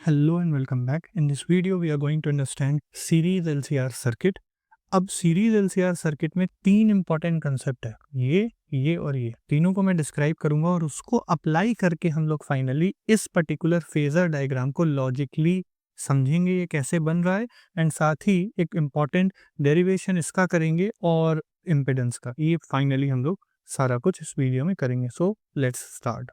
Hello and welcome back. In this video, we are going to understand series LCR circuit. अब series LCR circuit में तीन important concept है, ये और ये तीनों को मैं डिस्क्राइब करूंगा और उसको अप्लाई करके हम लोग फाइनली इस पर्टिकुलर फेजर डायग्राम को लॉजिकली समझेंगे ये कैसे बन रहा है, एंड साथ ही एक इम्पॉर्टेंट डेरिवेशन इसका करेंगे और इम्पिडेंस का। ये फाइनली हम लोग सारा कुछ इस वीडियो में करेंगे। So let's start.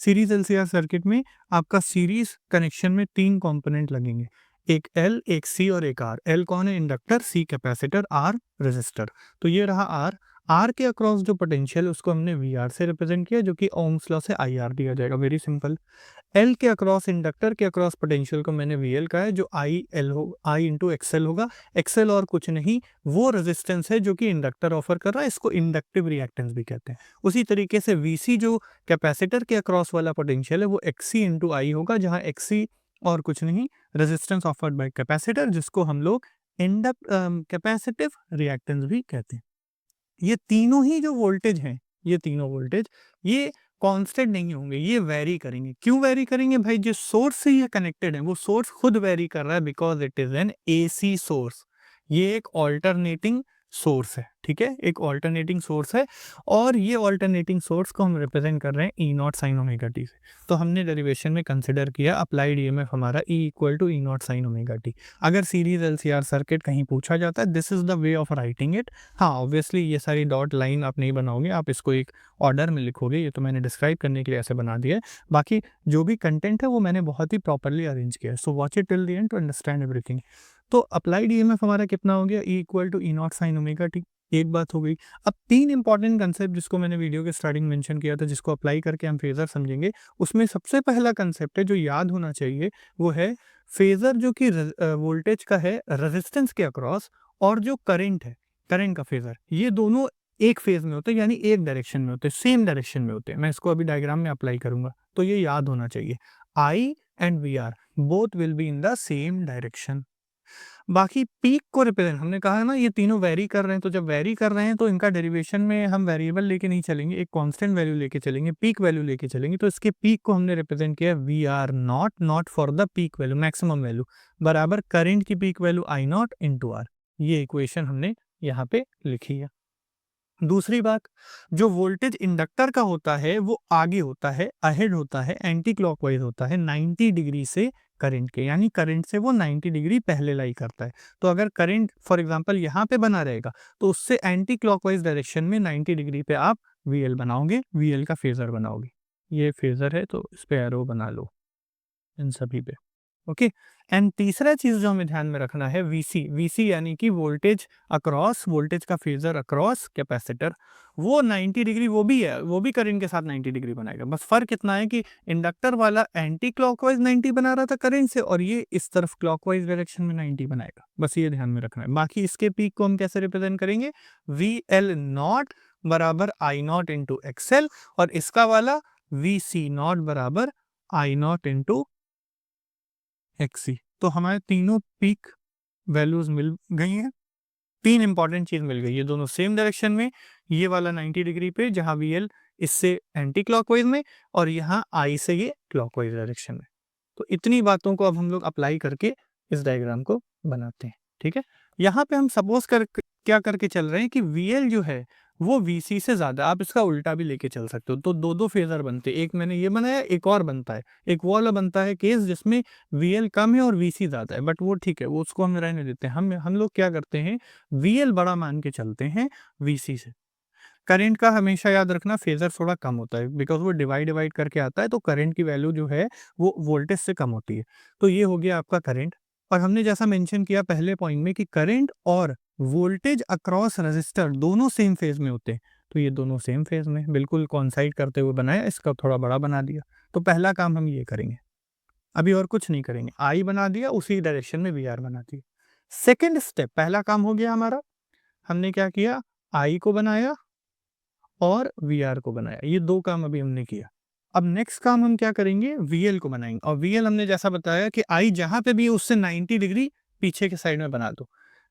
Series LCR circuit में आपका सीरीज कनेक्शन में तीन कंपोनेंट लगेंगे, एक एल, एक सी और एक आर। एल कौन है? Inductor, C capacitor, R resistor. तो ये रहा आर। आर के अक्रॉस जो पोटेंशियल है उसको हमने वी आर से रिप्रेजेंट किया, जो कि ओम्स लॉ से आई आर दिया जाएगा। Very simple. एल के अक्रॉस, इंडक्टर के अक्रॉस पोटेंशियल को मैंने वी एल कहा है, जो आई एल हो, आई इंटू एक्सएल होगा। एक्सएल और कुछ नहीं, वो रेजिस्टेंस है जो कि इंडक्टर ऑफर कर रहा है, इसको इंडक्टिव रिएक्टेंस भी कहते हैं। उसी तरीके से वीसी जो कैपेसिटर के अक्रॉस वाला पोटेंशियल है वो एक्सी इंटू आई होगा, जहां एक्सी और कुछ नहीं, रेजिस्टेंस ऑफर्ड बाय कैपेसिटर, जिसको हम लोग कैपेसिटिव रिएक्टेंस भी कहते हैं। ये तीनों ही जो वोल्टेज हैं, ये तीनों वोल्टेज ये कांस्टेंट नहीं होंगे, ये वेरी करेंगे। क्यों वेरी करेंगे भाई? जिस सोर्स से ये कनेक्टेड है वो सोर्स खुद वेरी कर रहा है, because it is an AC source. ये एक ऑल्टरनेटिंग सोर्स है, ठीक है, एक ऑल्टरनेटिंग सोर्स है, और ये ऑल्टरनेटिंग सोर्स को हम रिप्रेजेंट कर रहे हैं ई नॉट साइन ओमेगा टी से। तो हमने डेरिवेशन में कंसिडर किया अप्लाइड ईएमएफ हमारा E equal to E naught sine omega T. अगर सीरीज एलसीआर सर्किट कहीं पूछा जाता है, this is the way of writing it. हाँ, ऑब्वियसली ये सारी डॉट लाइन आप नहीं बनाओगे, आप इसको एक ऑर्डर में लिखोगे। ये तो मैंने डिस्क्राइब करने के लिए ऐसे बना दिया है, बाकी जो भी कंटेंट है वो मैंने बहुत ही प्रॉपरली अरेंज किया है। So watch it till the end to understand everything. तो अप्लाइड ईएमएफ हमारा कितना हो गया? E equal to E naught sine omega T. एक बात हो गई। अब तीन इंपॉर्टेंट कंसेप्ट जिसको मैंने वीडियो के स्टार्टिंग मेंशन किया था, जिसको अप्लाई करके हम फेजर समझेंगे, उसमें सबसे पहला कंसेप्ट है जो याद होना चाहिए, वो है फेजर जो कि वोल्टेज का है रेजिस्टेंस के अक्रॉस, और जो करंट है, करंट का फेजर, ये दोनों एक फेज में होते हैं, यानी एक डायरेक्शन में होते हैं, सेम डायरेक्शन में होते हैं। मैं इसको अभी डायग्राम में अप्लाई करूंगा, तो ये याद होना चाहिए। I and we are both will be in the same direction. बाकी पीक को रिप्रेजेंट, हमने कहा है ना ये तीनों वेरी कर रहे हैं, तो जब वेरी कर रहे हैं तो इनका डेरिवेशन में हम वेरिएबल लेके नहीं चलेंगे, एक कांस्टेंट वैल्यू लेके चलेंगे, पीक वैल्यू लेके चलेंगे। तो इसके पीक को हमने रिप्रेजेंट किया V R naught, naught for the peak value, maximum value, बराबर करंट की peak value I naught into R. ये इक्वेशन हमने यहाँ पे लिखी है। दूसरी बात, जो वोल्टेज इंडक्टर का होता है वो आगे होता है, अहेड होता है, एंटी क्लॉकवाइज होता है 90 डिग्री से करंट के, यानी करंट से वो 90 डिग्री पहले लाई करता है। तो अगर करंट फॉर एग्जांपल यहाँ पे बना रहेगा, तो उससे एंटी क्लॉकवाइज डायरेक्शन में 90 डिग्री पे आप वीएल बनाओगे, वीएल का फेजर बनाओगे। ये फेजर है तो इस पे एरो बना लो इन सभी पे। ओके। एंड तीसरा चीज जो हमें ध्यान में रखना है, वीसी। वीसी यानी कि वोल्टेज अक्रॉस, वोल्टेज का फेजर अक्रॉस कैपेसिटर, वो 90 डिग्री वो भी है, वो भी करंट के साथ 90 डिग्री बनाएगा। बस फर्क इतना है कि इंडक्टर वाला एंटी क्लॉकवाइज 90 बना रहा था करंट से, और ये इस तरफ क्लॉकवाइज डायरेक्शन में 90 बनाएगा। बस ये ध्यान में रखना है। बाकी इसके पीक को हम कैसे रिप्रेजेंट करेंगे? वी एल नॉट बराबर आई नॉट इंटू एक्सएल, और इसका वाला वी सी नॉट बराबर आई नॉट इंटू एक्सी। तो हमारे तीनों पीक वैल्यूज मिल गई हैं। तीन इंपॉर्टेंट चीज मिल गई, ये दोनों सेम डायरेक्शन में, ये वाला 90 डिग्री पे जहां वीएल इससे एंटी क्लॉकवाइज में, और यहाँ आई से ये क्लॉकवाइज डायरेक्शन में। तो इतनी बातों को अब हम लोग अप्लाई करके इस डायग्राम को बनाते हैं, ठीक है। यहाँ पे हम सपोज क्या करके चल रहे हैं कि वीएल जो है वो वीसी से ज्यादा, आप इसका उल्टा भी लेके चल सकते हो, तो दो दो फेजर बनते हैं। एक मैंने ये बनाया, एक और बनता है, एक वो वाला बनता है केस जिसमें वीएल कम है और वीसी ज्यादा है, बट वो ठीक है, वो उसको हम रहने देते हैं। हम लोग क्या करते हैं, वीएल बड़ा मान के चलते हैं वीसी से। करंट का हमेशा याद रखना, फेजर थोड़ा कम होता है, बिकॉज वो डिवाइड करके आता है, तो करंट की वैल्यू जो है वो वोल्टेज से कम होती है। तो ये हो गया आपका करंट। और हमने जैसा मेंशन किया पहले पॉइंट में कि करंट और वोल्टेज अक्रॉस रेजिस्टर दोनों सेम फेज में होते हैं, तो ये दोनों सेम फेज में बिल्कुल कॉन्साइड करते हुए बनाया, इसका थोड़ा बड़ा बना दिया। तो पहला काम हम ये करेंगे, अभी और कुछ नहीं करेंगे। आई बना दिया, उसी डायरेक्शन में वी आर बना दिया। सेकेंड स्टेप, पहला काम हो गया हमारा, हमने क्या किया, आई को बनाया और वीआर को बनाया, ये दो काम अभी हमने किया। अब नेक्स्ट काम हम क्या करेंगे, वीएल को बनाएंगे। और वीएल हमने जैसा बताया कि आई जहां पे भी है उससे 90 डिग्री पीछे के साइड में बना दो,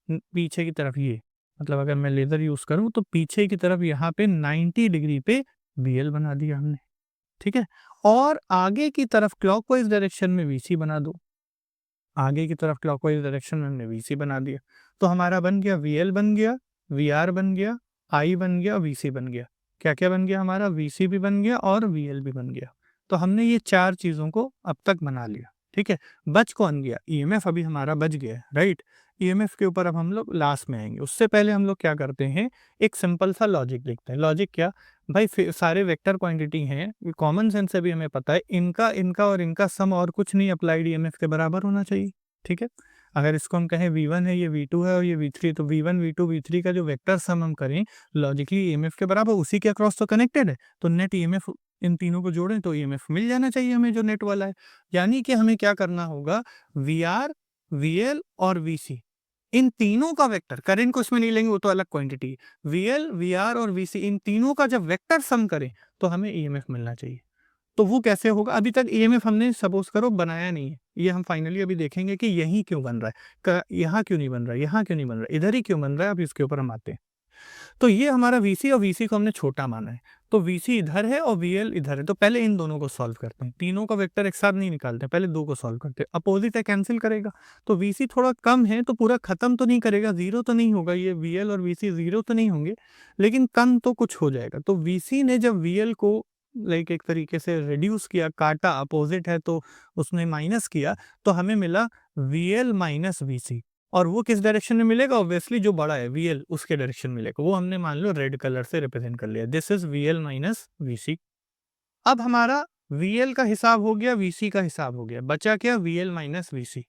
पीछे की तरफ, ये मतलब अगर मैं लेजर यूज करूं तो पीछे की तरफ यहाँ पे 90 डिग्री पे वीएल बना दिया हमने। ठीक है, और आगे की तरफ क्लॉकवाइज डायरेक्शन में वीसी बना दो। आगे की तरफ क्लॉकवाइज डायरेक्शन में हमने वीसी बना दिया, तो हमारा बन गया वीएल बन गया, वीआर बन गया, आई बन गया, वीसी बन गया। क्या क्या बन गया हमारा? वीसी भी बन गया और वीएल भी बन गया। तो हमने ये 4 चीज़ों को अब तक बना लिया, ठीक है। बच कौन गया? ईएमएफ अभी हमारा बच गया है, राइट? ईएमएफ के ऊपर अब हम लोग लास्ट में आएँगे। उससे पहले हम लोग क्या करते हैं, एक सिंपल सा लॉजिक लिखते हैं। लॉजिक क्या? भाई सारे वेक्टर क्वांटिटी हैं, कॉमन सेंस से भी हमें पता है इनका इनका और इनका सम और कुछ नहीं अप्लाइड ईएमएफ के बराबर होना चाहिए, ठीक है। अगर इसको हम कहें V1 है, ये V2 है और ये V3, तो V1 V2 V3 का जो वेक्टर सम हम करें लॉजिकली ईएमएफ के बराबर, उसी के अक्रॉस तो कनेक्टेड है, तो नेट ईएमएफ इन तीनों को जोड़ें तो ईएमएफ मिल जाना चाहिए हमें जो नेट वाला है। यानी कि हमें क्या करना होगा, वीआर, वीएल और वीसी इन तीनों का वेक्टर, करंट को इसमें नहीं लेंगे, वो तो अलग क्वांटिटी है। वीएल, वीआर और वीसी इन तीनों का जब वेक्टर सम करें तो हमें ईएमएफ मिलना चाहिए। तो वो कैसे होगा? अभी तक ईएमएफ हमने सपोज करो बनाया नहीं है, ये हम फाइनली अभी देखेंगे कि यहीं क्यों बन रहा है, यहाँ क्यों नहीं बन रहा है, यहाँ क्यों नहीं बन रहा है, इधर ही क्यों बन रहा है, अभी इसके ऊपर हम आते हैं। तो ये हमारा वीसी और वीसी को हमने छोटा माना है, तो वीसी इधर है और वीएल इधर है, तो पहले इन दोनों को सॉल्व करते हैं। तीनों का वेक्टर एक साथ नहीं निकालते, पहले दो को सॉल्व करते हैं। अपोजिट है, कैंसिल करेगा, तो वीसी थोड़ा कम है तो पूरा खत्म तो नहीं करेगा, जीरो तो नहीं होगा, ये वीएल और वीसी जीरो तो नहीं होंगे, लेकिन कम तो कुछ हो जाएगा। तो वीसी ने जब वीएल को लाइक एक तरीके से रिड्यूस किया, काटा, अपोजिट है तो उसने माइनस किया, तो हमें मिला वीएल माइनस वीसी। और वो किस डायरेक्शन में मिलेगा? ऑब्वियसली जो बड़ा है वीएल उसके डायरेक्शन मिलेगा, वो हमने मान लो रेड कलर से रिप्रेजेंट कर लिया। This is VL minus VC. अब हमारा वीएल का हिसाब हो गया, वीसी का हिसाब हो गया, बचा क्या? VL minus VC.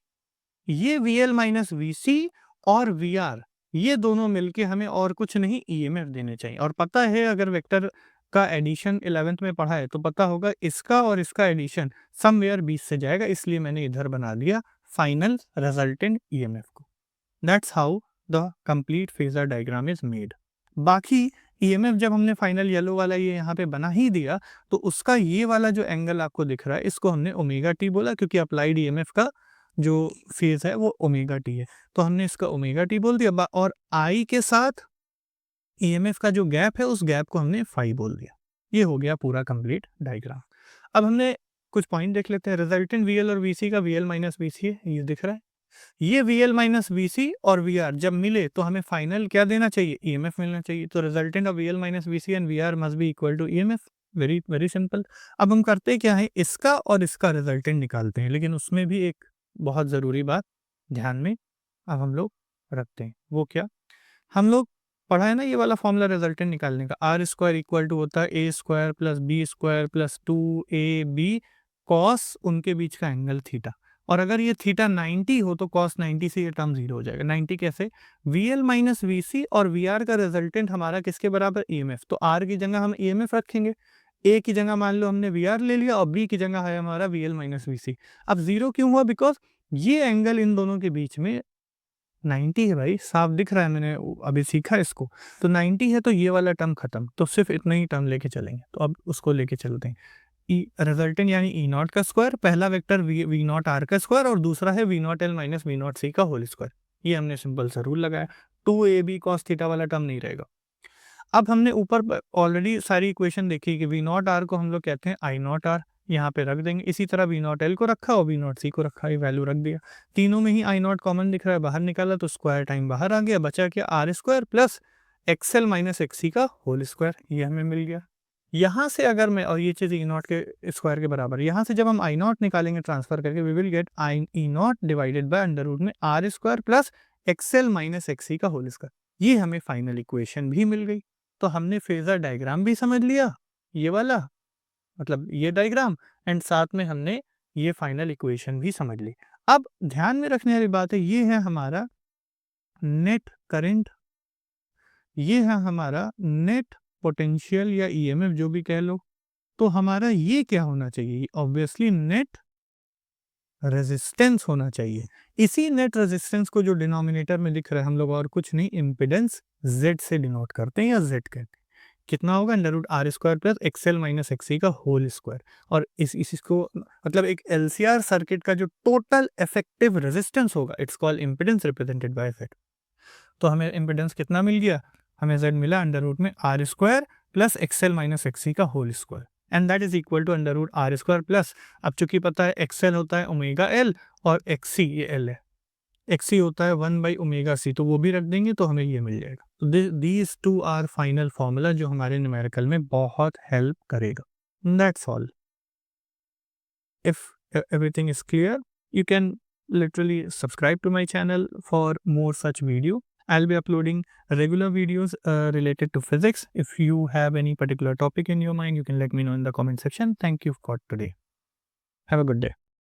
ये वीएल माइनस वीसी और वीआर ये दोनों मिलके हमें और कुछ नहीं ईएमएफ देने चाहिए। और पता है अगर वेक्टर का एडिशन 11th में पढ़ा है तो पता होगा इसका और इसका एडिशन समवेयर 20 से जाएगा, इसलिए मैंने इधर बना दिया फाइनल रिजल्टेंट ईएमएफ को। That's how the complete phasor diagram is made. बाकी ईएमएफ जब हमने फाइनल येलो वाला ये यहाँ पे बना ही दिया, तो उसका ये वाला जो एंगल आपको दिख रहा है इसको हमने ओमेगा टी बोला, क्योंकि अप्लाइड ईएमएफ का जो फेज है वो ओमेगा टी है, तो हमने इसका ओमेगा टी बोल दिया। और आई के साथ ईएमएफ का जो गैप है उस गैप को हमने फाई बोल दिया। ये हो गया पूरा कंप्लीट डायग्राम। अब हमने कुछ पॉइंट देख लेते हैं। रिजल्टेंट वीएल और वीसी का वीएल माइनस वीसी है, ये दिख रहा है। ये VL माइनस VC और VR जब मिले तो हमें फाइनल क्या देना चाहिए? EMF मिलना चाहिए। तो resultant of VL minus VC and VR must be equal to EMF। Very very simple. अब हम करते क्या है, इसका और इसका रिजल्टेंट निकालते हैं, लेकिन उसमें भी एक बहुत ज़रूरी बात ध्यान में अब हम लोग रखते हैं। वो क्या? हम लोग पढ़ा है ना ये वाला फॉर्मूला रिजल्टेंट निकालने का, आर स्क्वायर इक्वल टू होता है A square plus B square plus 2ab cos उनके बीच का एंगल थीटा। और अगर ये थीटा 90 हो तो कॉस 90 से ये टर्म जीरो हो जाएगा। 90 कैसे? VL माइनस VC और VR का रिजल्टेंट हमारा किसके बराबर? EMF। तो R की जगह हम EMF रखेंगे, A की जगह मान लो हमने VR ले लिया और B की जगह है हमारा VL माइनस VC। अब जीरो क्यों हुआ? बिकॉज ये एंगल इन दोनों के बीच में 90 है भाई, साफ दिख रहा है, मैंने अभी सीखा इसको। तो 90 है तो ये वाला टर्म खत्म, तो सिर्फ इतना ही टर्म लेके चलेंगे। तो अब उसको लेके चलते हैं। रिजल्टेंट यानी ई नॉट का स्क्वायर, पहला वेक्टर वी नॉट आर का स्क्वायर और दूसरा है V naught L minus V naught C का होल स्क्वायर। ये हमने सिंपल सा रूल लगाया, 2ab कॉस थीटा वाला टर्म नहीं रहेगा। अब हमने ऊपर ऑलरेडी सारी इक्वेशन देखी कि वी नॉट आर को हम लोग कहते हैं आई नॉट आर, यहाँ पे रख देंगे। इसी तरह वी नॉट एल को रखा और वी नॉट सी को रखा, ये वैल्यू रख दिया। तीनों में ही आई नॉट कॉमन दिख रहा है, बाहर निकाला तो स्क्वायर टाइम बाहर आ गया, बचा क्या? R square plus XL minus XC का होल स्क्वायर, ये हमें मिल गया। यहाँ से अगर मैं, और ये चीज़ ई नॉट के स्क्वायर के बराबर, यहाँ से जब हम आई नॉट निकालेंगे ट्रांसफर करके, we will get I E naught divided by under root में R square plus XL minus XC का होल स्क्वायर। ये हमें फाइनल इक्वेशन भी मिल गई। तो हमने फेजर डायग्राम भी समझ लिया, ये वाला मतलब ये डायग्राम, एंड साथ में हमने ये फाइनल इक्वेशन भी समझ ली। अब ध्यान में रखने वाली बात है, ये है हमारा नेट करंट, ये है हमारा नेट पोटेंशियल या ईएमएफ जो भी कह लो। तो हमारा ये क्या होना चाहिए? ऑब्वियसली नेट रेजिस्टेंस होना चाहिए। इसी नेट रेजिस्टेंस को जो डिनोमिनेटर में दिख रहा है, हम लोग और कुछ नहीं इम्पिडेंस Z से डिनोट करते हैं या Z कहते हैं। कितना होगा? Under root R square plus XL minus XC का होल स्क्वायर। और इसको मतलब एक एलसीआर सर्किट का जो टोटल इफेक्टिव रेजिस्टेंस होगा, it's called impedance represented by Z। तो हमें इम्पिडेंस कितना मिल गया? हमें Z मिला अंडर रूट में R square plus XL minus XC का whole square. And that is equal to under root R square plus, अब चूंकि पता है एक्सएल होता है ओमेगा एल और एक्सी ये एल है, एक्सी होता है 1/ओमेगा सी, तो वो भी रख देंगे तो हमें ये मिल जाएगा। तो these two are final formula जो हमारे न्यूमेरिकल में बहुत हेल्प करेगा। That's all. If everything is clear, you can literally subscribe to my channel for more such video. I'll be uploading regular videos related to physics. If you have any particular topic in your mind, you can let me know in the comment section. Thank you for today. Have a good day.